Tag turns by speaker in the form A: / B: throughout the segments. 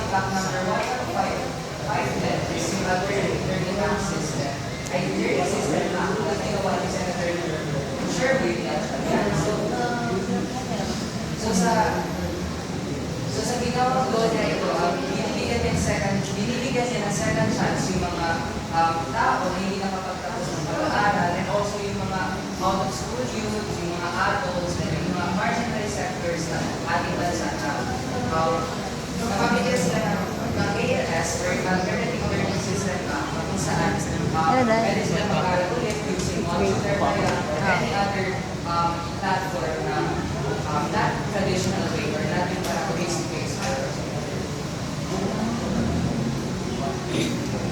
A: fact number 11510 is yung alternative learning act system. Ay, learning system act na ginawa ni Senator Sherwin at yan. So sa ginawang law na ito, binibigyan niya ng second chance yung mga tao na hindi nakapagtapos ng pag-aaral, and also yung mga out-of-school youth, yung mga adults, and yung mga marginalized sectors na ating bansa na mabigyan sila ng ALS or yung alternative learning system na kung saan pwede sila mag-aaral ulit using Moodle or any other platform na not traditional way or not yung parang face-to-face.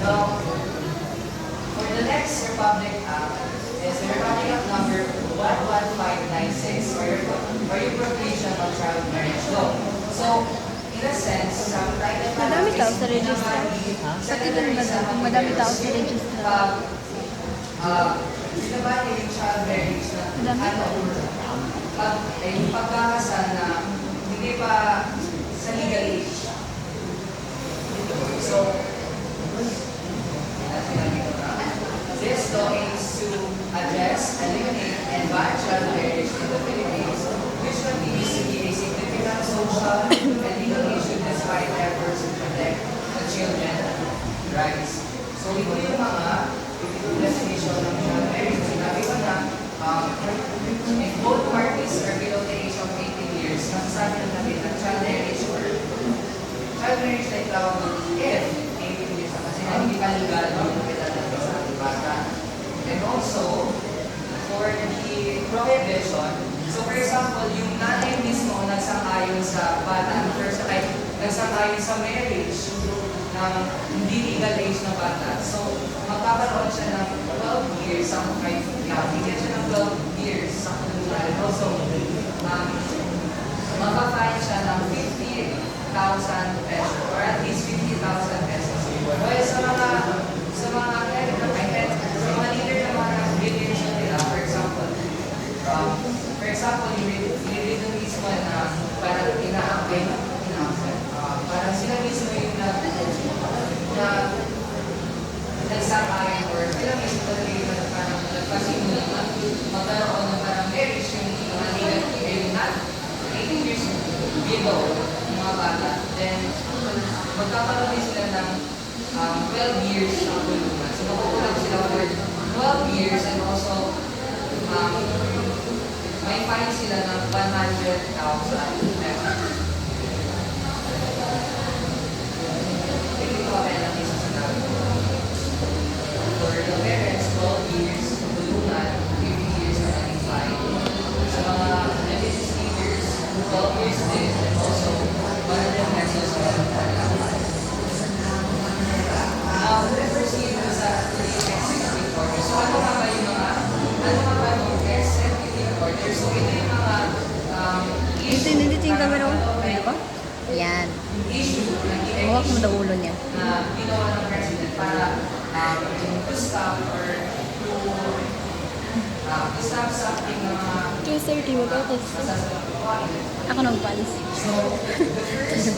A: Now, for the next Republic Act is the Republic Act number 11596 or your provision of child marriage law. So, in a sense, title pa
B: Madami
A: lang
B: tao
A: is
B: sa register. Pati doon kung madami tao sa register.
A: Binabati yung child marriage na yung pagkakasal na hindi pa sa legal age. So, this law aims to address, eliminate, and ban child marriage in the Philippines, which continues to be a significant social and legal issue despite efforts to protect the children's rights. So, ito yung mga definition ng child marriage. Sinabi ko na, if both parties are below the age of 18 years, masasabi na natin na child marriage or child marriage na itawag if 18 years kasi hindi pa legal yung edad natin sa ating bata. And also, for the prohibition, so for example, yung nanay mismo nagsang-ayon sa bata, first time, nagsang-ayon sa marriage ng hindi legal age na bata. So, magkakaroon siya ng 12 years sa bigyan siya ng 12 years sa kulungan. And also, magkakaroon siya ng 50,000 pesos or at least 50,000 pesos. Well, sa mga leader naman ng religion nila, for example, yung mismo na parang inaangkay parang sila mismo yung nagsakayan or sila mismo talaga yung parang nagpasimula na magkaroon ng parang marriage yung mga legal yung not 18 years below yung mga bata. Then, magkakaroon din sila ng 12 years ng kulungan. So, makukulang sila for 12 years and also may fine sila ng 100,000 pesos. Ito kaya lang isa sa dami. For the parents, 12 years kulungan, 50 years na any fine. Sa mga religious leaders, 12 years din, and also 100 pesos na now, let's proceed sa executive order. So, ano nga ba yung executive order? So, ito yung mga
B: Ito yung camera ko. Ano ba? Yan.
A: issue na
B: Hawak mo daw ulo niya.
A: na ginawa ng President para to stop or to stop something na
B: 2:30 mag-autos. Ako nang pants.
A: So, the first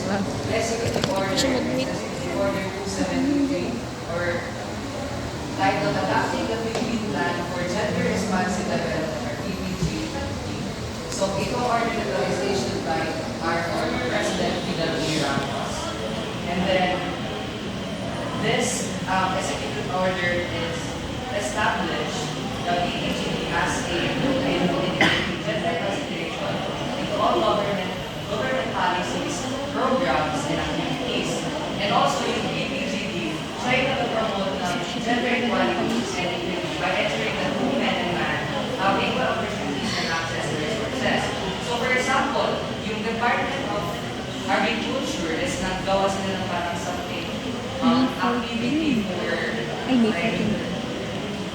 A: executive order,
B: Siya mag-meet.
A: executive order 273 or titled Adopting the Philippine Plan for Gender Responsive Development or PPG. So, itong order na ito is issued by our former President, Fidel E. Ramos. And then, this executive order is established the PPG as a new and integrating gender consideration into all government policies, programs, and activities. And also, yung PPGD, try na promote ng gender equality and equity by ensuring that women and men have equal opportunities and access to resources. So, for example, yung Department of Agriculture is naggawa sila ng parang something activity for
B: Ay, May 14.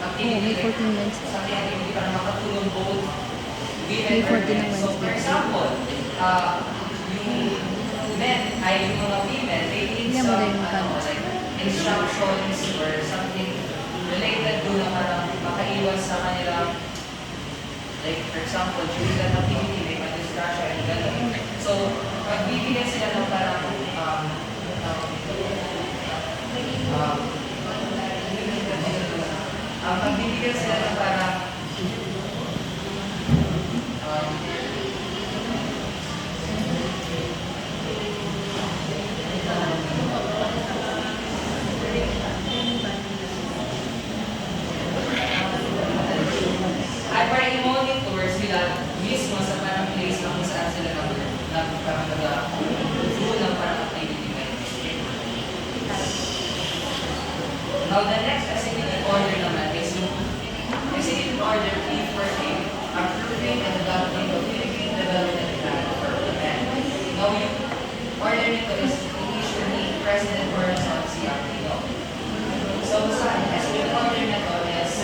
B: Oo, May 14 Wednesday.
A: something activity para makatulong both women
B: May
A: or
B: 14 ng
A: men. So, for
B: Wednesday.
A: example, yung men ay yung mga women, they need
B: Tingnan mo
A: some
B: din yung kanya.
A: like instructions or something related doon na parang makaiwas sa kanila. Like, for example, during that activity, may mag-discussion and gano'n. So, magbibigyan sila ng parang taga-full ng parang activity management. Now, the next executive order naman is yung Executive Order P4A, approving and adopting the Philippine Development Plan for Japan. Now, yung order nito is i-issue ni President Corazon C. Aquino. So, sa executive order na to is,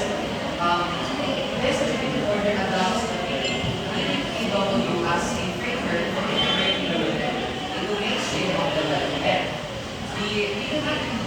A: this executive order adopts the PDPW as a framework for integrating Japan into mainstream of development. The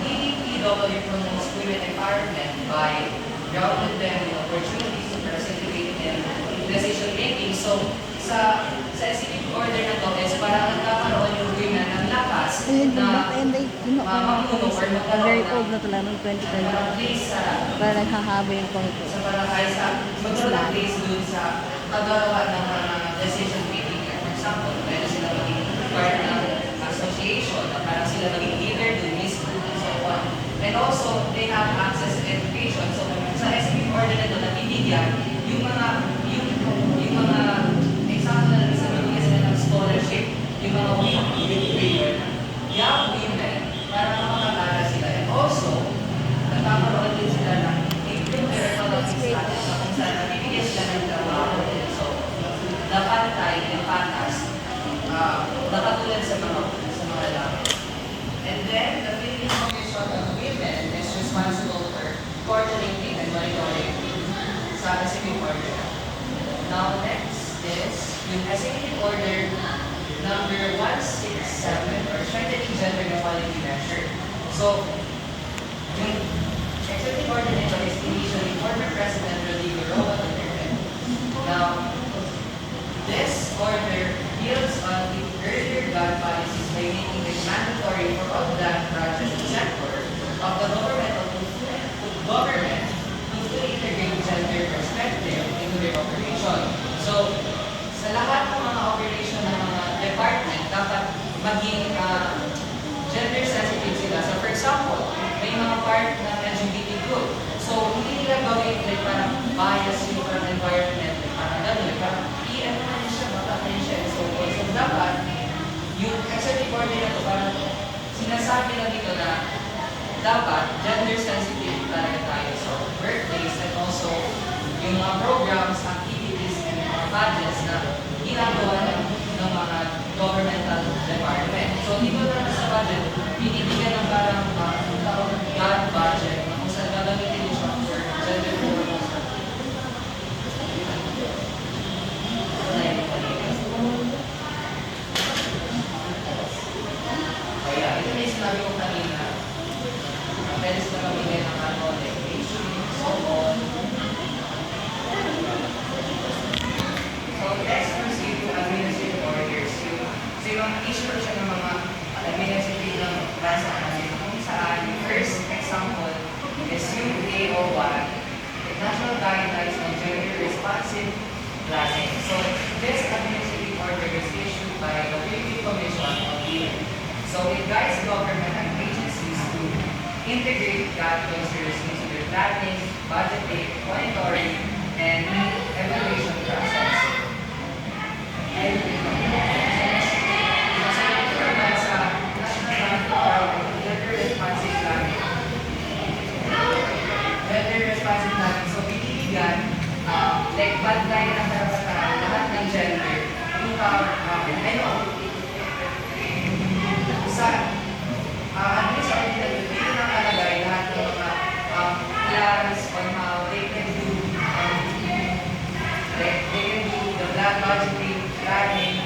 A: PDPW promotes women empowerment by grounded them in opportunities to participate in decision making. So, sa executive order na to is para nagkakaroon yung women ng lakas
B: Ayun,
A: na
B: ayun, ayun,
A: mamuno or magkaroon
B: very old na talaga ng 2020.
A: place sa
B: Para naghahaba yung pangko.
A: sa barangay sa magkaroon ng place dun sa paggawa ng mga decision making. For example, pwede sila maging part ng association na parang sila maging leader dun mismo and so on. And also, they have access to education. So, sa executive order na ito, nabibigyan yung mga example na sa bibigyan sila ng scholarship, yung mga young women, para makakatara sila. And also, nagkakaroon din sila ng improve their economic status na kung saan nabibigyan sila ng trabaho. So, napantay and patas, nakatulad sa mga lamang. And then, the Philippine Commission on Women is responsible for coordinating and monitoring sa executive order. Now, next is yung executive order number 167 or strengthening gender equality measure. So, yung executive order nito is initially former President Rodrigo Roa Duterte. Now, this order builds on the earlier GAD policies by making it mandatory for all GAD branches and sector of the government to fully integrate gender perspective into their operation. So, sa lahat ng mga operation ng mga department, dapat maging gender sensitive sila. So, for example, may mga part ng LGBT group. So, hindi nila gawin like parang bias yung parang environment, parang gano'n, parang i-ano na rin siya, baka na rin siya, and so on. So, dapat, yung executive order na ito, parang sinasabi lang dito na dapat gender sensitive talaga tayo sa workplace and also yung mga programs, activities, and mga budgets na ginagawa ng mga governmental department. So, dito naman sa budget, binibigyan ng parang God budget na kung saan gagamitin siya for gender programs. Kaya, ito na yung sinabi ko kanina. Pwede sila mamigay ng ano, like issue, so on. So, let's proceed to administrative orders. So, yung issue siya ng mga administrative ng bansa natin kung saan yung first example is yung AO1, the National Guidelines on Gender Responsive Planning. So, this administrative order is issued by the Philippine Commission on Women. So, it guides government and agencies to integrate GAD concerns into their planning, budgeting, monitoring, and evaluation process. And sa National Gender Responsive Planning. Gender Responsive Planning. So, binibigyan, like, bantay ng karapatan, lahat ng gender. Yung sa administrative, dito nakalagay lahat ng mga plans on how they can do the plan budgeting, planning,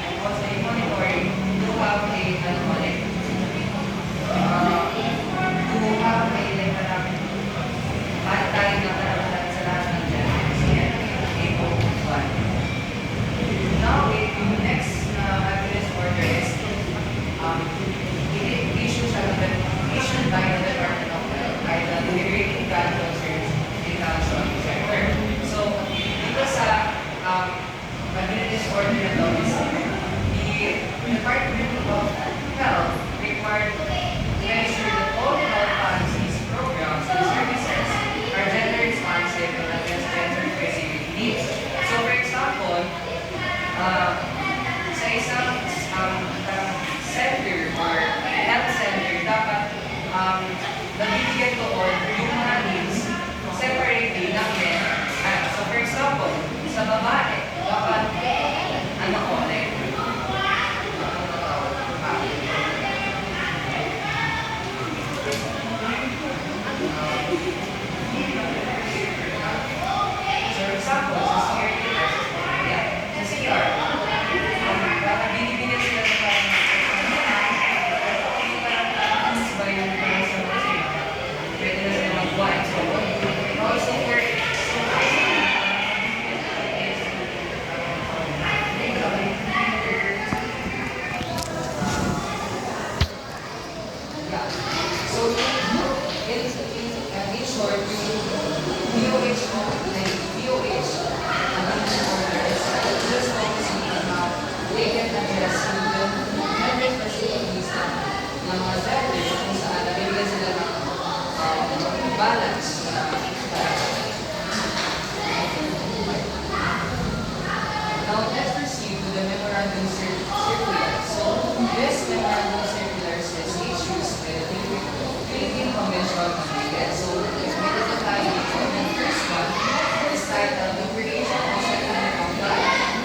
A: ng mga vendors kung saan nabibigyan sila ng balance na now, let's proceed to the memorandum circular. So, this memorandum circular says issues with the Philippine Convention on Media. So, may dito tayo dito. The first one is titled The Creation of Settlement of the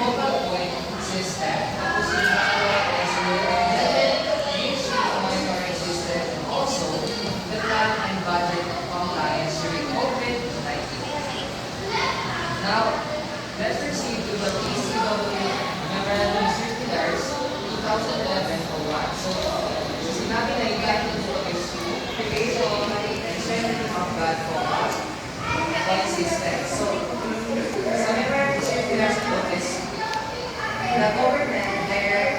A: Mobile Point System. Tapos yung second is related the issue of monitoring system and also the plan and budget compliance during COVID-19. Now, let's proceed to the PCW Memorandum Circulars 2011-01. So, sinabi na entitled po is Creation and Strengthening of Bad Focus Point System. So, sa Memorandum Circulars po is the government direct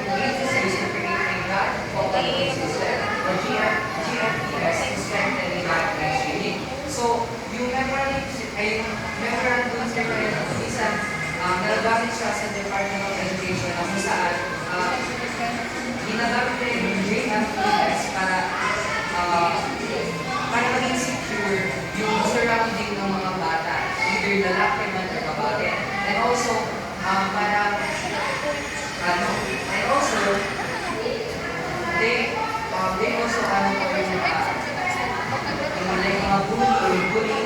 A: agencies to create a bad focal point system or GFPS to strengthen the backlash unit. So, yung memorandum circular po isang nagagamit siya sa Department of Education na kung saan ginagamit rin yung JFPS para maging secure yung surrounding ng mga bata, either lalaki man or babae. And also, they also yung like mga bullying